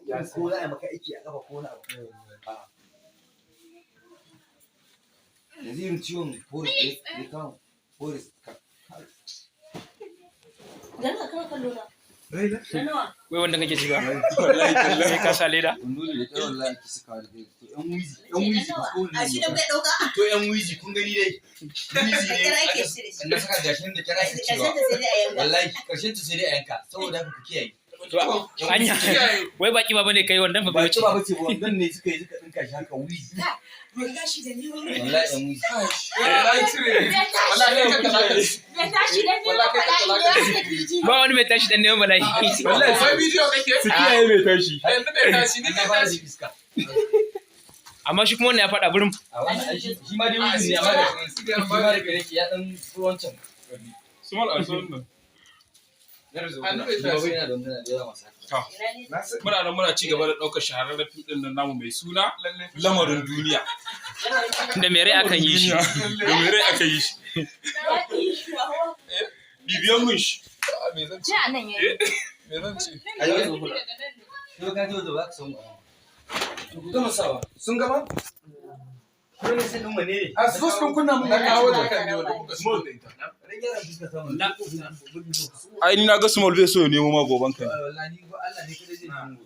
ko za a maka aiki a kafa ko na abu yanzu irin ciwon boris ne kawo boris ka Gana kana kallo na. Wai wanda kake shiga? Wallahi tallahi ka sa leda. dole da kai wallahi ki saka da to yan wizi ko ne A shi da bai dauka. to yan wizi kun gani dai wizi ne Kira yake shi da shi. na saka gashin da kira ki cewa Karshen ta sai dai a yanka. wallahi karshen ta sai dai a yanka saboda haka ku kiyaye Anya. Wai baki ba bane kai wannan ba ba bai ci ba bace ba wannan ne suka yi suka dinka shi haka wizi Riga shi da ni. wallahi yan wizi Wallahi cire. Wallahi kai ka zaka. Ya tashi da ni. Wallahi kai ka zaka. ba wani mai tashi dan neman bala'i. Wallahi sai bidiyo kake. Su kiyaye mai tashi. A yanzu bai tashi ni na bai fara da tashi. iska Amma shi kuma wannan ya faɗa burin. a wannan aiki shi ma dai wizi ne amma da shi ma da gare ki ya dan wancan Small and small nan. hannu bai tashi yana da wannan da yawa masa Muna nan muna ci gaba da ɗaukar shahararren fim ɗin nan namu mai suna lamarin duniya. Da mere akan yi shi. Da mere aka yi shi. Bibiyan mun shi. Me zan ce? Ji a nan yayi. Me zan ce? ayi wani kula to ka ji da ba ka san ba to ku gama sawa sun gama dole sai dun wane ne A fuskun kunna mun da kawo da kan ne wanda kuka small da ita. rage ran fuska sama Ai ni na ga small bai so ya nemo ma goban kai. wallahi ba Allah ne kada zai nemo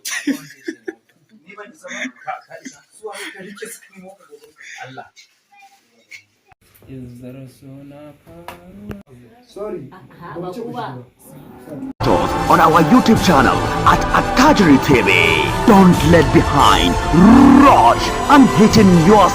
ni ban isa ba ka isa suwa ka rike su kan moka gobe Allah sorry on our YouTube channel at Attajiri TV. Don't let behind. Rush and hitting your